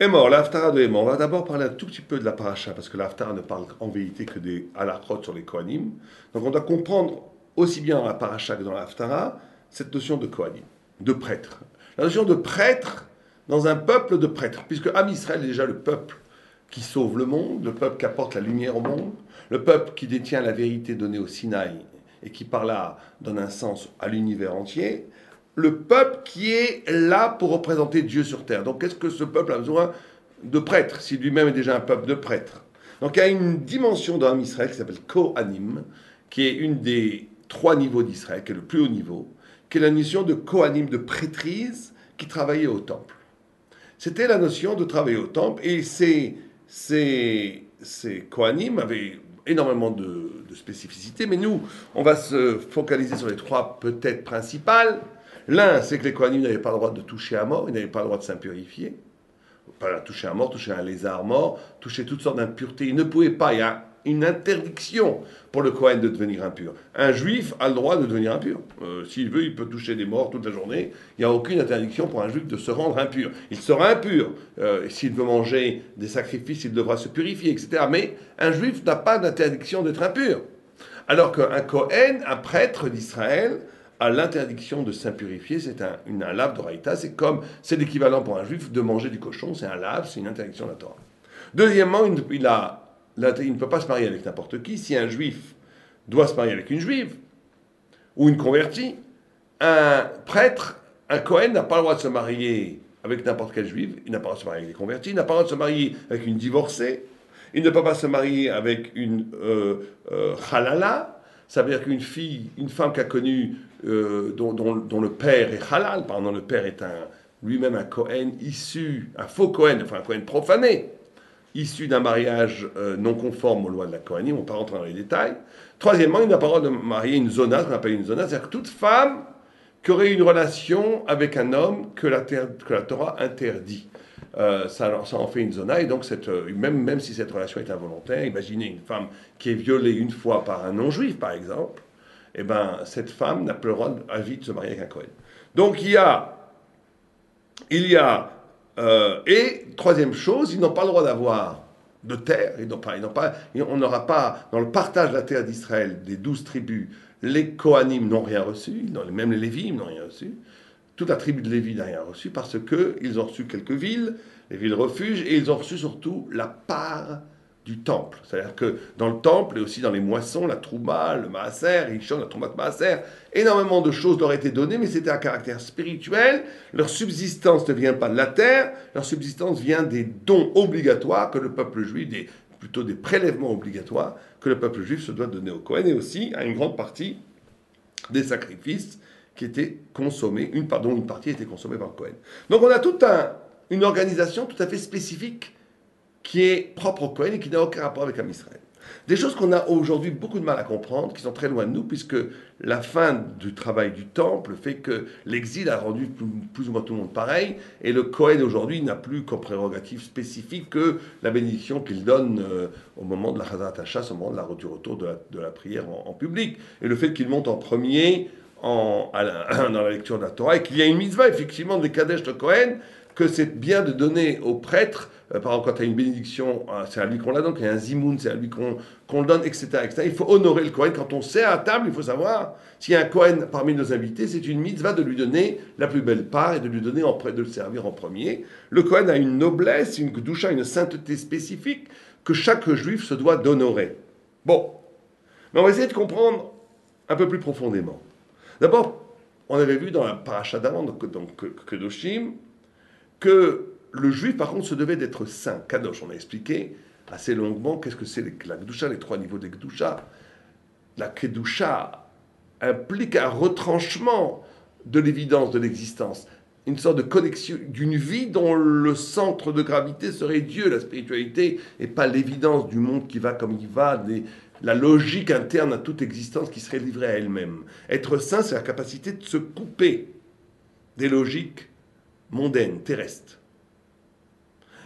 Hémor, la Haftara de Hémor. On va d'abord parler un tout petit peu de la paracha, parce que la Haftara ne parle en vérité que des halakhot sur les Kohanim. Donc on doit comprendre aussi bien dans la paracha que dans la Haftara cette notion de Kohanim, de prêtre. La notion de prêtre dans un peuple de prêtres, puisque Am Israël est déjà le peuple qui sauve le monde, le peuple qui apporte la lumière au monde, le peuple qui détient la vérité donnée au Sinaï et qui par là donne un sens à l'univers entier, le peuple qui est là pour représenter Dieu sur terre. Donc qu'est-ce que ce peuple a besoin de prêtres, si lui-même est déjà un peuple de prêtres? Donc il y a une dimension dans Israël qui s'appelle Kohanim, qui est une des trois niveaux d'Israël, qui est le plus haut niveau, qui est la notion de Kohanim, de prêtrise, qui travaillait au temple. C'était la notion de travailler au temple, et ces Kohanim avaient énormément de spécificités, mais nous, on va se focaliser sur les trois peut-être principales. L'un, c'est que les Kohanim n'avaient pas le droit de toucher à mort, ils n'avaient pas le droit de s'impurifier. Pas toucher à mort, toucher à un lézard mort, toucher toutes sortes d'impuretés. Ils ne pouvaient pas, il y a une interdiction pour le Kohen de devenir impur. Un juif a le droit de devenir impur. S'il veut, il peut toucher des morts toute la journée. Il n'y a aucune interdiction pour un juif de se rendre impur. Il sera impur. S'il veut manger des sacrifices, il devra se purifier, etc. Mais un juif n'a pas d'interdiction d'être impur. Alors qu'un Kohen, un prêtre d'Israël, a l'interdiction de s'impurifier, c'est un lave d'oraïta, c'est l'équivalent pour un juif de manger du cochon, c'est un lave, c'est une interdiction de la Torah. Deuxièmement, il ne peut pas se marier avec n'importe qui. Si un juif doit se marier avec une juive ou une convertie, un prêtre, un Kohen n'a pas le droit de se marier avec n'importe quelle juive, il n'a pas le droit de se marier avec des convertis, il n'a pas le droit de se marier avec une divorcée, il ne peut pas se marier avec une halala, ça veut dire qu'une fille, une femme qui a connu, dont le père est halal, pardon, le père est lui-même un Kohen issu, un faux Kohen, enfin un Kohen profané, issu d'un mariage non conforme aux lois de la Kohanim, on ne va pas rentrer dans les détails. Troisièmement, il n'a pas le droit de marier une zona, ce qu'on appelle une zona, c'est-à-dire que toute femme qui aurait une relation avec un homme que la Torah interdit. Ça en fait une zona, et donc même si cette relation est involontaire, imaginez une femme qui est violée une fois par un non-juif, par exemple, eh ben, cette femme n'a plus le droit à vie de se marier avec un Kohen. Donc et troisième chose, ils n'ont pas le droit d'avoir de terre, on n'aura pas, dans le partage de la terre d'Israël, des 12 tribus, les Kohanim n'ont rien reçu, même les Lévim n'ont rien reçu. Toute la tribu de Lévi n'a rien reçu parce qu'ils ont reçu quelques villes, les villes refuges, et ils ont reçu surtout la part du temple. C'est-à-dire que dans le temple et aussi dans les moissons, la trouma, le maaser, la trouma de maaser, énormément de choses leur étaient données, mais c'était à caractère spirituel. Leur subsistance ne vient pas de la terre, leur subsistance vient des dons obligatoires que le peuple juif, plutôt des prélèvements obligatoires que le peuple juif se doit donner au Kohen, et aussi à une grande partie des sacrifices qui étaient consommés, une partie était consommée par le Kohen. Donc on a toute une organisation tout à fait spécifique qui est propre au Kohen et qui n'a aucun rapport avec Israël. Des choses qu'on a aujourd'hui beaucoup de mal à comprendre, qui sont très loin de nous, puisque la fin du travail du temple fait que l'exil a rendu plus ou moins tout le monde pareil, et le Kohen aujourd'hui n'a plus comme prérogative spécifique que la bénédiction qu'il donne au moment de la Chazarat HaShas, au moment du retour de la prière en public, et le fait qu'il monte en premier dans la lecture de la Torah, et qu'il y a une mitzvah, effectivement, des Kadesh de Kohen, que c'est bien de donner aux prêtres, par exemple, quand il y a une bénédiction, c'est à lui qu'on la donne, quand il y a un zimoun, c'est à lui qu'on le donne, etc., etc. Il faut honorer le Kohen. Quand on sert à table, il faut savoir, s'il y a un Kohen parmi nos invités, c'est une mitzvah de lui donner la plus belle part et de lui donner de le servir en premier. Le Kohen a une noblesse, une kedusha, une sainteté spécifique que chaque juif se doit d'honorer. Bon, mais on va essayer de comprendre un peu plus profondément. D'abord, on avait vu dans la paracha d'avant, donc Kedoshim, que le juif, par contre, se devait d'être saint. Kadosh, on a expliqué assez longuement qu'est-ce que c'est la Kedusha, les trois niveaux des Kedusha. La Kedusha implique un retranchement de l'évidence de l'existence, une sorte de connexion d'une vie dont le centre de gravité serait Dieu, la spiritualité, et pas l'évidence du monde qui va comme il va, la logique interne à toute existence qui serait livrée à elle-même. Être saint, c'est la capacité de se couper des logiques mondaines, terrestres.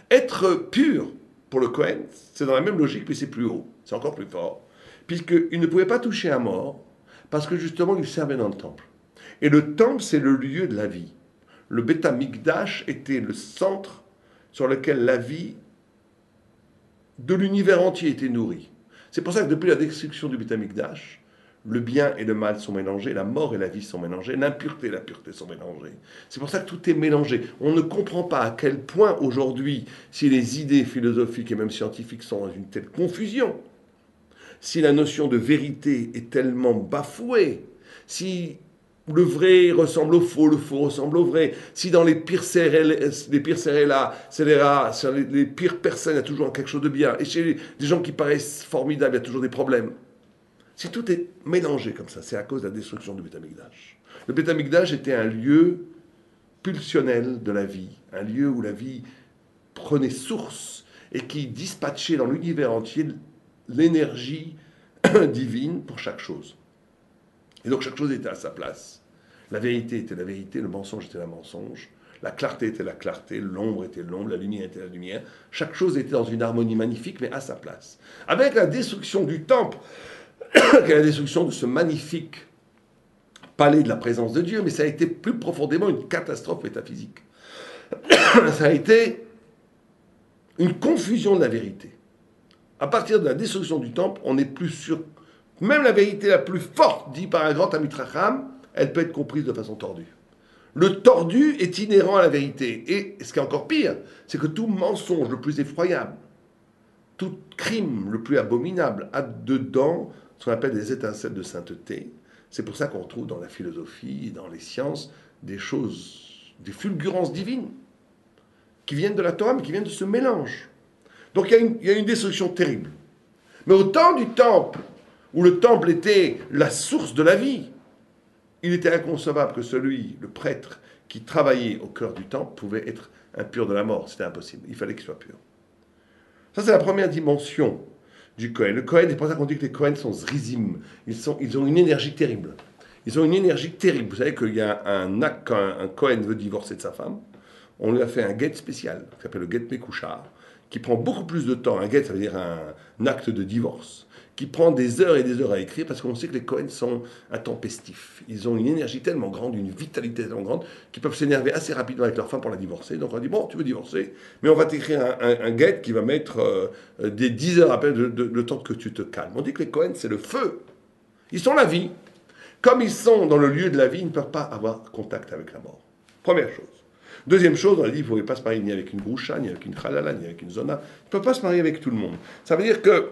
Être pur, pour le Kohen, c'est dans la même logique, mais c'est plus haut, c'est encore plus fort, puisqu'il ne pouvait pas toucher à mort, parce que justement, il servait dans le temple. Et le temple, c'est le lieu de la vie. Le Beth Amikdash était le centre sur lequel la vie de l'univers entier était nourrie. C'est pour ça que depuis la destruction du Beth Amikdash, le bien et le mal sont mélangés, la mort et la vie sont mélangés, l'impureté et la pureté sont mélangées. C'est pour ça que tout est mélangé. On ne comprend pas à quel point aujourd'hui, si les idées philosophiques et même scientifiques sont dans une telle confusion, si la notion de vérité est tellement bafouée, si le vrai ressemble au faux, le faux ressemble au vrai, si dans les pires les pires personnes, il y a toujours quelque chose de bien, et chez des gens qui paraissent formidables, il y a toujours des problèmes. Si tout est mélangé comme ça, c'est à cause de la destruction du Beth Amikdash. Le Beth Amikdash était un lieu pulsionnel de la vie, un lieu où la vie prenait source et qui dispatchait dans l'univers entier l'énergie divine pour chaque chose. Et donc chaque chose était à sa place. La vérité était la vérité, le mensonge était le mensonge, la clarté était la clarté, l'ombre était l'ombre, la lumière était la lumière. Chaque chose était dans une harmonie magnifique, mais à sa place. Avec la destruction du temple, qui est la destruction de ce magnifique palais de la présence de Dieu, mais ça a été plus profondément une catastrophe métaphysique. Ça a été une confusion de la vérité. À partir de la destruction du temple, on n'est plus sûr. Même la vérité la plus forte, dit par un grand Talmid Chacham, elle peut être comprise de façon tordue. Le tordu est inhérent à la vérité. Et ce qui est encore pire, c'est que tout mensonge le plus effroyable, tout crime le plus abominable a dedans ce qu'on appelle des étincelles de sainteté. C'est pour ça qu'on trouve dans la philosophie, dans les sciences, des choses, des fulgurances divines, qui viennent de la Torah, mais qui viennent de ce mélange. Donc il y a une destruction terrible. Mais au temps du temple, où le temple était la source de la vie, il était inconcevable que celui, le prêtre, qui travaillait au cœur du temple, pouvait être impur de la mort. C'était impossible. Il fallait qu'il soit pur. Ça, c'est la première dimension du Kohen. Le Kohen, c'est pour ça qu'on dit que les Kohen sont zrizim. Ils ont une énergie terrible. Ils ont une énergie terrible. Vous savez qu'il y a un acte, quand un Kohen veut divorcer de sa femme, on lui a fait un guet spécial, qui s'appelle le guet Mekouchar, qui prend beaucoup plus de temps. Un guet, ça veut dire un acte de divorce, qui prend des heures et des heures à écrire, parce qu'on sait que les Kohen sont intempestifs. Ils ont une énergie tellement grande, une vitalité tellement grande, qu'ils peuvent s'énerver assez rapidement avec leur femme pour la divorcer. Donc on dit, bon, tu veux divorcer, mais on va t'écrire un guet qui va mettre des 10 heures à peine le temps que tu te calmes. On dit que les Kohen, c'est le feu. Ils sont la vie. Comme ils sont dans le lieu de la vie, ils ne peuvent pas avoir contact avec la mort. Première chose. Deuxième chose, on a dit qu'il ne pouvait pas se marier ni avec une groucha, ni avec une chalala, ni avec une zona. Il ne peut pas se marier avec tout le monde. Ça veut dire que,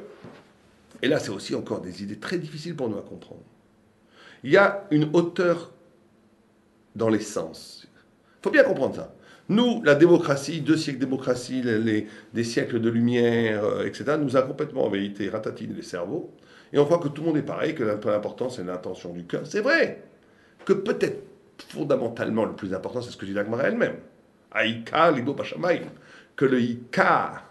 et là c'est aussi encore des idées très difficiles pour nous à comprendre, il y a une hauteur dans les sens. Il faut bien comprendre ça. Nous, la démocratie, 2 siècles de démocratie, des siècles de lumière, etc., nous a complètement en vérité ratatiné les cerveaux. Et on voit que tout le monde est pareil, que l'important c'est l'intention du cœur. C'est vrai que peut-être fondamentalement, le plus important, c'est ce que dit l'Agmara elle-même. Aïka, libo bashamaim. Que le Ika,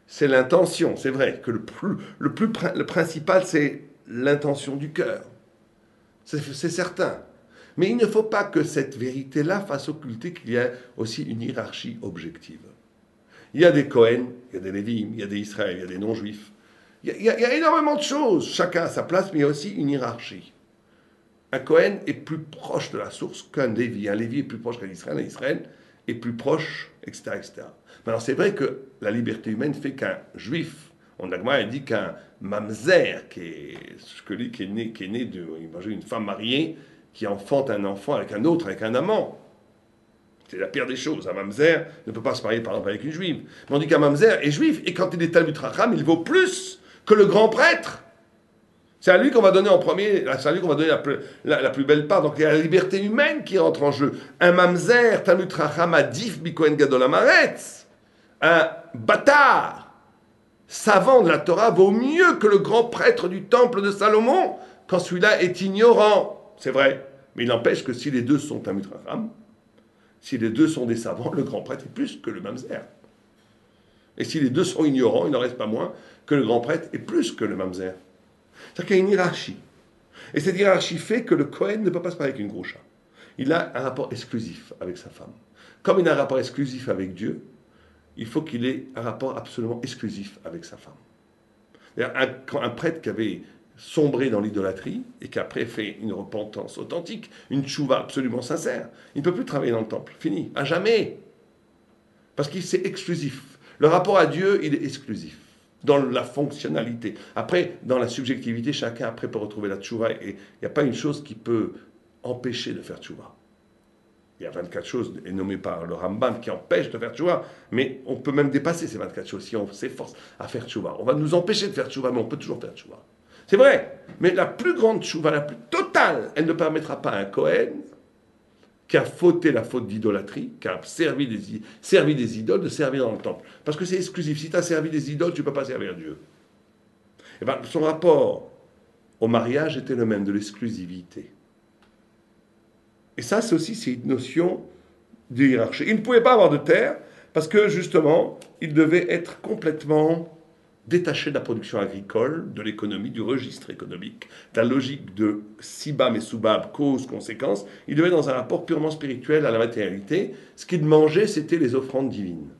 c'est l'intention. C'est vrai que le principal, c'est l'intention du cœur. C'est certain. Mais il ne faut pas que cette vérité-là fasse occulter qu'il y a aussi une hiérarchie objective. Il y a des Kohen, il y a des Lévim, il y a des Israël, il y a des non-juifs. Il y a énormément de choses. Chacun à sa place, mais il y a aussi une hiérarchie. Un Kohen est plus proche de la source qu'un Lévi. Un Lévi est plus proche qu'un Israël. Un Israël est plus proche, etc., etc. Alors c'est vrai que la liberté humaine fait qu'un juif, on a dit qu'un mamzer, qui est né d'une femme mariée, qui enfante un enfant avec un autre, avec un amant. C'est la pire des choses. Un mamzer ne peut pas se marier par exemple avec une juive. Mais on dit qu'un mamzer est juif, et quand il est Talmid Chacham, il vaut plus que le grand prêtre. C'est à lui qu'on va donner en premier, c'est à lui qu'on va donner la plus belle part. Donc il y a la liberté humaine qui rentre en jeu. Un mamzer, Talmid Chacham, adif bikohen gadol amaretz. Un bâtard, savant de la Torah, vaut mieux que le grand prêtre du temple de Salomon, quand celui-là est ignorant. C'est vrai. Mais il n'empêche que si les deux sont Talmid Chacham, si les deux sont des savants, le grand prêtre est plus que le mamzer. Et si les deux sont ignorants, il n'en reste pas moins que le grand prêtre est plus que le mamzer. C'est-à-dire qu'il y a une hiérarchie. Et cette hiérarchie fait que le Kohen ne peut pas se marier avec une groucha. Il a un rapport exclusif avec sa femme. Comme il a un rapport exclusif avec Dieu, il faut qu'il ait un rapport absolument exclusif avec sa femme. Un prêtre qui avait sombré dans l'idolâtrie et qui après fait une repentance authentique, une tchouva absolument sincère, il ne peut plus travailler dans le temple. Fini. À jamais. Parce que c'est exclusif. Le rapport à Dieu, il est exclusif dans la fonctionnalité. Après, dans la subjectivité, chacun après peut retrouver la tchouva. Et il n'y a pas une chose qui peut empêcher de faire tchouva. Il y a 24 choses nommées par le Rambam qui empêchent de faire tchouva, mais on peut même dépasser ces 24 choses si on s'efforce à faire tchouva. On va nous empêcher de faire tchouva, mais on peut toujours faire tchouva. C'est vrai, mais la plus grande tchouva, la plus totale, elle ne permettra pas à un Kohen qui a fauté la faute d'idolâtrie, qui a servi des idoles, de servir dans le temple. Parce que c'est exclusif. Si tu as servi des idoles, tu ne peux pas servir Dieu. Et bien, son rapport au mariage était le même, de l'exclusivité. Et ça, c'est une notion de hiérarchie. Il ne pouvait pas avoir de terre, parce que, justement, il devait être complètement détaché de la production agricole, de l'économie, du registre économique, de la logique de Sibam et Soubab, cause, conséquence. Il devait être dans un rapport purement spirituel à la matérialité. Ce qu'il mangeait, c'était les offrandes divines.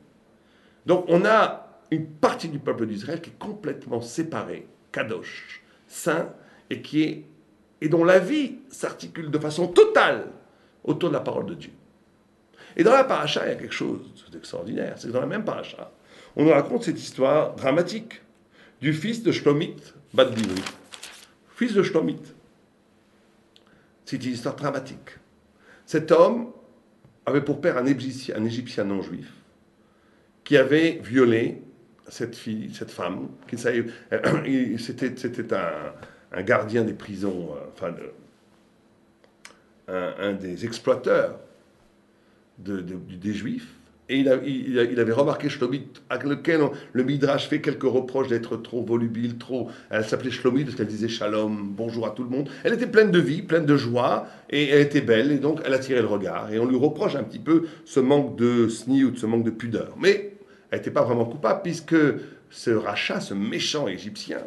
Donc on a une partie du peuple d'Israël qui est complètement séparée, kadosh, saint, et dont la vie s'articule de façon totale autour de la parole de Dieu. Et dans la paracha, il y a quelque chose d'extraordinaire. C'est que dans la même paracha, on nous raconte cette histoire dramatique du fils de Shlomit Bat Bivri. Fils de Shlomit. C'est une histoire dramatique. Cet homme avait pour père un Égyptien non juif qui avait violé cette femme. C'était un gardien des prisons, un des exploiteurs des Juifs, et il avait remarqué Shlomit, à lequel le Midrash fait quelques reproches d'être trop volubile, Elle s'appelait Shlomit parce qu'elle disait shalom, bonjour à tout le monde. Elle était pleine de vie, pleine de joie, et elle était belle, et donc elle attirait le regard. Et on lui reproche un petit peu ce manque de sniout, ce manque de pudeur. Mais elle n'était pas vraiment coupable, puisque ce rachat, ce méchant Égyptien,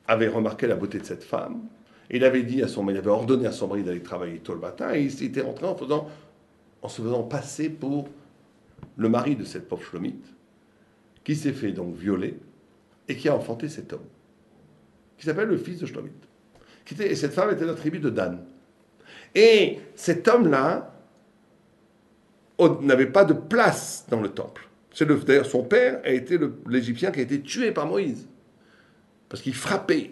avait remarqué la beauté de cette femme. Et il avait ordonné à son mari d'aller travailler tôt le matin, et il était rentré en se faisant passer pour le mari de cette pauvre Shlomit, qui s'est fait donc violer et qui a enfanté cet homme, qui s'appelle le fils de Shlomit. Et cette femme était de la tribu de Dan. Et cet homme-là n'avait pas de place dans le temple. D'ailleurs, son père a été l'Égyptien qui a été tué par Moïse. Parce qu'il frappait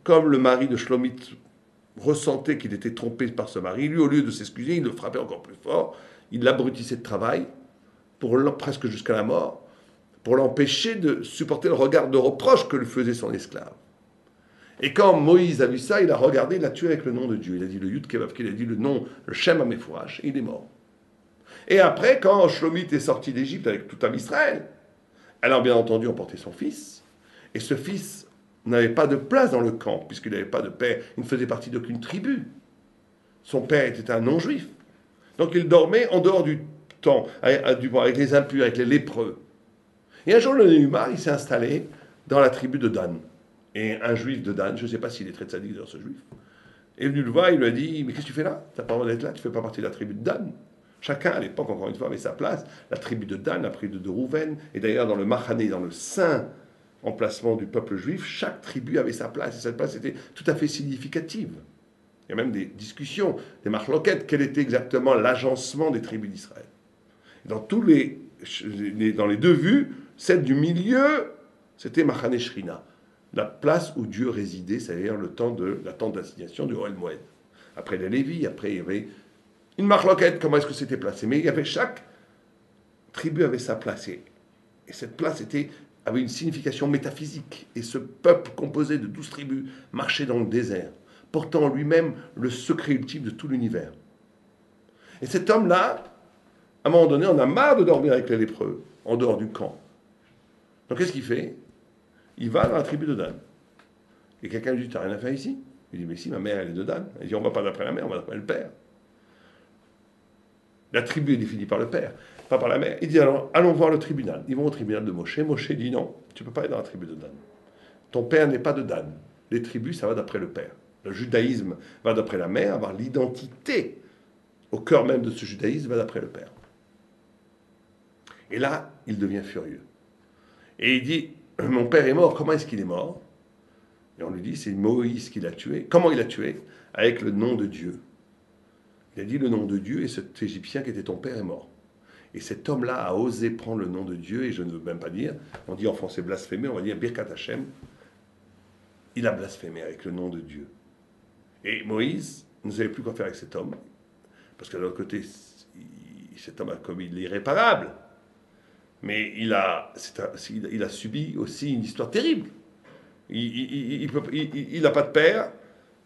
comme le mari de Shlomit ressentait qu'il était trompé par ce mari. Lui, au lieu de s'excuser, il le frappait encore plus fort. Il l'abrutissait de travail, presque jusqu'à la mort, pour l'empêcher de supporter le regard de reproche que lui faisait son esclave. Et quand Moïse a vu ça, il a regardé, il l'a tué avec le nom de Dieu. Il a dit le Yud Kevav, il a dit le nom, le Shem HaMefourash, et il est mort. Et après, quand Shlomit est sorti d'Égypte avec tout un Israël, elle a bien entendu emporté son fils, et ce fils n'avait pas de place dans le camp, puisqu'il n'avait pas de père, il ne faisait partie d'aucune tribu. Son père était un non-juif. Donc il dormait en dehors du temps, avec les impurs, avec les lépreux. Et un jour, le Néhumar, il s'est installé dans la tribu de Dan. Et un juif de Dan, je ne sais pas s'il est très sadique dans ce juif, est venu le voir, il lui a dit, mais qu'est-ce que tu fais là? Tu n'as pas le droit d'être là, tu ne fais pas partie de la tribu de Dan. Chacun, à l'époque, encore une fois, avait sa place. La tribu de Dan, la tribu de Rouven, et d'ailleurs dans le Mahané, dans le saint emplacement du peuple juif, chaque tribu avait sa place, et cette place était tout à fait significative. Il y a même des discussions, des marloquettes, quel était exactement l'agencement des tribus d'Israël. Dans les deux vues, celle du milieu, c'était Mahané Shrina, la place où Dieu résidait, c'est-à-dire la tente d'assignation du Ohel Moed. Après les Lévis, après il y avait une marloquette, comment est-ce que c'était placé. Mais chaque tribu avait sa place, et cette place avait une signification métaphysique. Et ce peuple composé de 12 tribus marchait dans le désert, portant en lui-même le secret ultime de tout l'univers. Et cet homme-là, à un moment donné, on a marre de dormir avec les lépreux, en dehors du camp. Donc qu'est-ce qu'il fait? Il va dans la tribu de Dan. Et quelqu'un lui dit, t'as rien à faire ici? Il dit, mais si, ma mère, elle est de Dan. Il dit, on ne va pas d'après la mère, on va d'après le père. La tribu est définie par le père, pas par la mère. Il dit, alors, allons voir le tribunal. Ils vont au tribunal de Moshe. Moshe dit, non, tu ne peux pas être dans la tribu de Dan. Ton père n'est pas de Dan. Les tribus, ça va d'après le père. Le judaïsme va d'après la mère, avoir l'identité au cœur même de ce judaïsme va d'après le père. Et là, il devient furieux. Et il dit, mon père est mort, comment est-ce qu'il est mort? Et on lui dit, c'est Moïse qui l'a tué. Comment il l'a tué? Avec le nom de Dieu. Il a dit le nom de Dieu et cet Égyptien qui était ton père est mort. Et cet homme-là a osé prendre le nom de Dieu, et je ne veux même pas dire, on dit en français blasphémer, on va dire Birkat Hashem. Il a blasphémé avec le nom de Dieu. Et Moïse ne savait plus quoi faire avec cet homme, parce que de l'autre côté, cet homme a commis l'irréparable. Mais il a subi aussi une histoire terrible. Il n'a pas de père,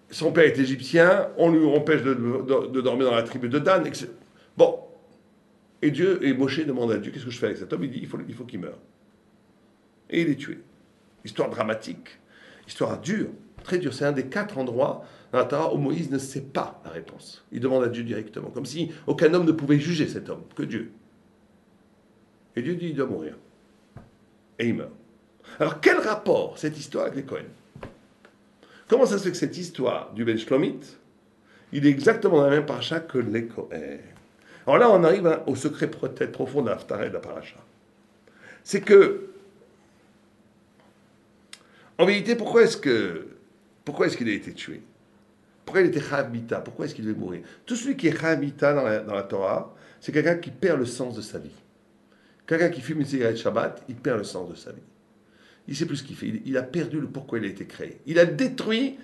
son père est égyptien, on lui empêche de dormir dans la tribu de Dan. Bon, et Moshe demande à Dieu, qu'est-ce que je fais avec cet homme? Il dit, il faut qu'il meure. Et il est tué. Histoire dramatique, histoire dure, très dure. C'est un des 4 endroits dans la Torah où Moïse ne sait pas la réponse. Il demande à Dieu directement, comme si aucun homme ne pouvait juger cet homme, que Dieu. Et Dieu dit, il doit mourir. Et il meurt. Alors, quel rapport, cette histoire, avec les Cohen? Comment ça se fait que cette histoire du Ben Shlomit, il est exactement dans la même paracha que les Cohen? Alors là, on arrive au secret peut-être profond de l'Haftarah et de la paracha. C'est que, en vérité, pourquoi est-ce qu'il a été tué? Pourquoi il était Chayav Mita? Pourquoi est-ce qu'il devait mourir? Tout celui qui est Chayav Mita dans la Torah, c'est quelqu'un qui perd le sens de sa vie. Quelqu'un qui fume une cigarette Shabbat, il perd le sens de sa vie. Il ne sait plus ce qu'il fait. Il a perdu le pourquoi il a été créé. Il a détruit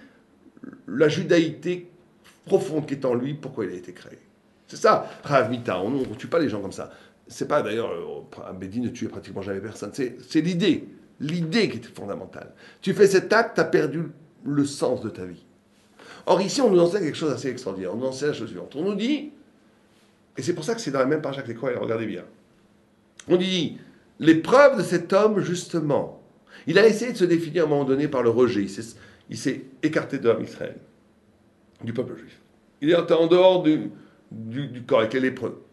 la judaïté profonde qui est en lui, pourquoi il a été créé. C'est ça, Chayav Mita. On ne tue pas les gens comme ça. C'est pas d'ailleurs, un bédine ne tue pratiquement jamais personne. C'est l'idée qui est fondamentale. Tu fais cet acte, tu as perdu le sens de ta vie. Or ici, on nous enseigne quelque chose d'assez extraordinaire. On nous enseigne la chose suivante. On nous dit, et c'est pour ça que c'est dans la même paracha que les Kohanim, regardez bien. On dit, l'épreuve de cet homme, justement, il a essayé de se définir à un moment donné par le rejet. Il s'est écarté de l'homme Israël, du peuple juif. Il est en dehors du corps avec les lépreux.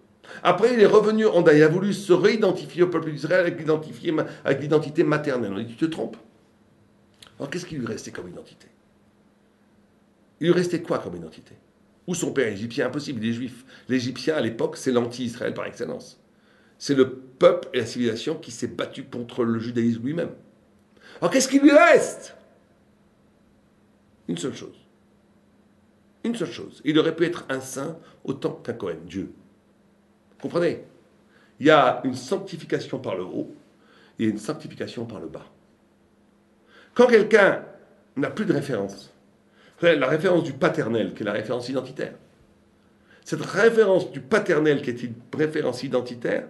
Après, il est revenu en Daï, il a voulu se réidentifier au peuple d'Israël avec l'identité maternelle. On dit, tu te trompes. Alors, qu'est-ce qui lui restait comme identité? Il lui restait quoi comme identité? Ou son père égyptien? Impossible, il est juif. L'Égyptien, à l'époque, c'est l'anti-Israël par excellence. C'est le peuple et la civilisation qui s'est battu contre le judaïsme lui-même. Alors, qu'est-ce qui lui reste? Une seule chose. Une seule chose. Il aurait pu être un saint autant qu'un Cohen, Dieu. Vous comprenez? Il y a une sanctification par le haut et une sanctification par le bas. Quand quelqu'un n'a plus de référence, la référence du paternel, qui est la référence identitaire, cette référence du paternel, qui est une référence identitaire,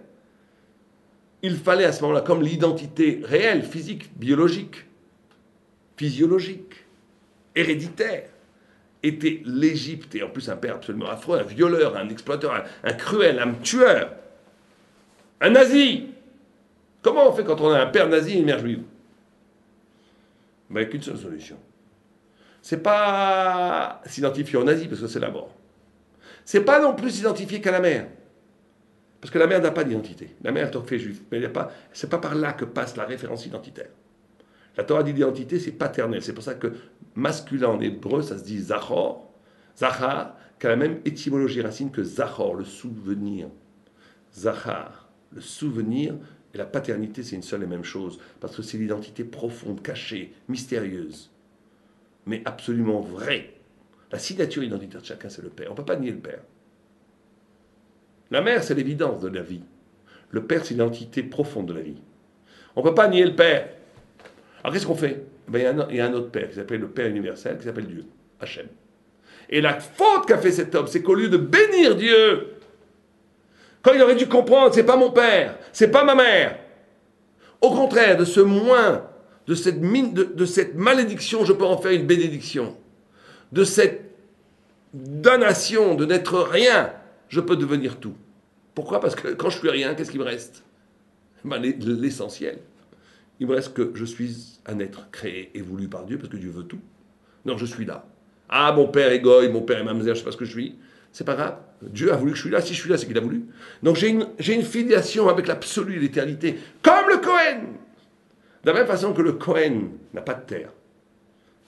il fallait à ce moment-là, comme l'identité réelle, physique, biologique, physiologique, héréditaire, était l'Égypte, et en plus un père absolument affreux, un violeur, un exploiteur, un cruel, un tueur, un nazi. Comment on fait quand on a un père nazi et une mère juive? Ben, avec une seule solution. C'est pas s'identifier au nazi, parce que c'est la mort. C'est pas non plus s'identifier qu'à la mère. Parce que la mère n'a pas d'identité. La mère est en fait juive. Mais c'est pas par là que passe la référence identitaire. La Torah dit l'identité, c'est paternel. C'est pour ça que masculin en hébreu, ça se dit Zachor. Zachar, qui a la même étymologie racine que Zachor, le souvenir. Zachar, le souvenir, et la paternité, c'est une seule et même chose. Parce que c'est l'identité profonde, cachée, mystérieuse, mais absolument vraie. La signature identitaire de chacun, c'est le père. On ne peut pas nier le père. La mère, c'est l'évidence de la vie. Le père, c'est l'identité profonde de la vie. On ne peut pas nier le père. Alors qu'est-ce qu'on fait? Ben, il y a un autre père qui s'appelle le Père universel, qui s'appelle Dieu, Hachem. Et la faute qu'a fait cet homme, c'est qu'au lieu de bénir Dieu, quand il aurait dû comprendre, c'est pas mon père, c'est pas ma mère. Au contraire, de ce moins, de cette malédiction, je peux en faire une bénédiction. De cette damnation, de n'être rien, je peux devenir tout. Pourquoi? Parce que quand je suis rien, qu'est-ce qui me reste? Ben, l'essentiel. Il me reste que je suis un être créé et voulu par Dieu, parce que Dieu veut tout. Non, je suis là. Ah, mon père est goy, mon père est mamzer, je ne sais pas ce que je suis. C'est pas grave. Dieu a voulu que je suis là. Si je suis là, c'est qu'il a voulu. Donc j'ai une filiation avec l'absolu et l'éternité, comme le Cohen. De la même façon que le Cohen n'a pas de terre.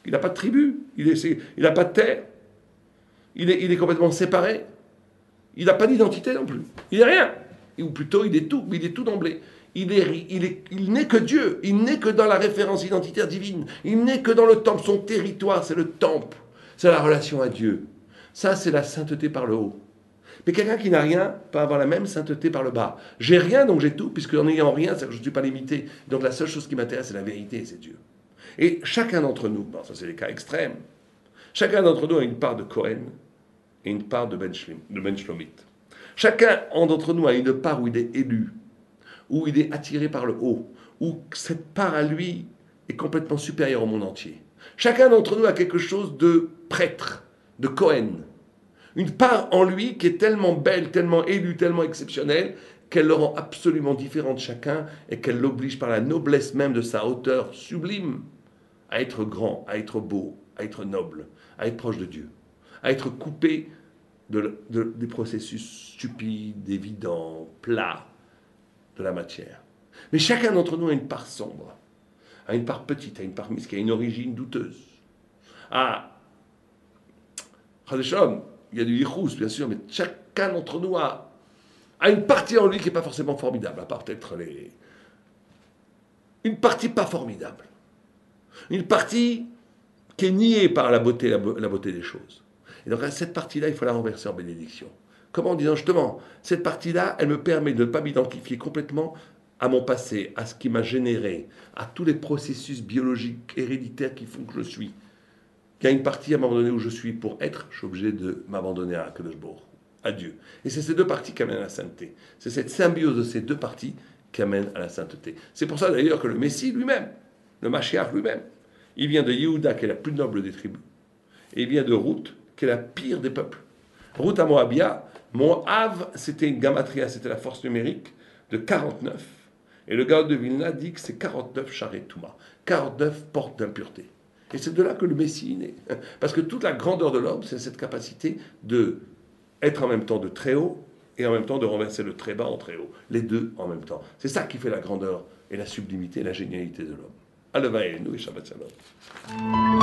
Il n'a pas de tribu. Il n'a pas de terre. Il est complètement séparé. Il n'a pas d'identité non plus. Il n'est rien. Ou plutôt, il est tout. Mais il est tout d'emblée. Il n'est que Dieu. Il n'est que dans la référence identitaire divine. Il n'est que dans le temple. Son territoire, c'est le temple. C'est la relation à Dieu. Ça, c'est la sainteté par le haut. Mais quelqu'un qui n'a rien peut avoir la même sainteté par le bas. J'ai rien, donc j'ai tout, puisque en n'ayant rien, c'est que je ne suis pas limité. Donc la seule chose qui m'intéresse, c'est la vérité, et c'est Dieu. Et chacun d'entre nous, bon, ça c'est les cas extrêmes, chacun d'entre nous a une part de Cohen et une part de Ben Shlomit. Chacun d'entre nous a une part où il est élu, où il est attiré par le haut, où cette part à lui est complètement supérieure au monde entier. Chacun d'entre nous a quelque chose de prêtre, de Cohen. Une part en lui qui est tellement belle, tellement élue, tellement exceptionnelle, qu'elle le rend absolument différent de chacun et qu'elle l'oblige par la noblesse même de sa hauteur sublime à être grand, à être beau, à être noble, à être proche de Dieu, à être coupé des processus stupides, évidents, plats de la matière. Mais chacun d'entre nous a une part sombre, a une part petite, a une part mise, qui a une origine douteuse. Ah, Chadeshom, il y a du yichus, bien sûr, mais chacun d'entre nous a une partie en lui qui n'est pas forcément formidable, à part peut-être une partie pas formidable. Une partie qui est niée par la beauté des choses. Et donc, cette partie-là, il faut la renverser en bénédiction. Comment en disant justement, cette partie-là, elle me permet de ne pas m'identifier complètement à mon passé, à ce qui m'a généré, à tous les processus biologiques, héréditaires qui font que je suis. Il y a une partie à un moment donné où je suis pour être, je suis obligé de m'abandonner à Akadosh Baruch Hu, à Dieu. Et c'est ces deux parties qui amènent à la sainteté. C'est cette symbiose de ces deux parties qui amène à la sainteté. C'est pour ça d'ailleurs que le Messie lui-même, le Mashiach lui-même, il vient de Yehuda, qui est la plus noble des tribus, et il vient de Ruth, qui est la pire des peuples. Ruth à Moabia, Moab, c'était une gamatria, c'était la force numérique de 49. Et le Gaon de Vilna dit que c'est 49 charrets Touma, 49 portes d'impureté. Et c'est de là que le Messie est né. Parce que toute la grandeur de l'homme, c'est cette capacité de être en même temps de très haut et en même temps de renverser le très bas en très haut. Les deux en même temps. C'est ça qui fait la grandeur et la sublimité et la génialité de l'homme. Aleva et nous et Shabbat Shalom.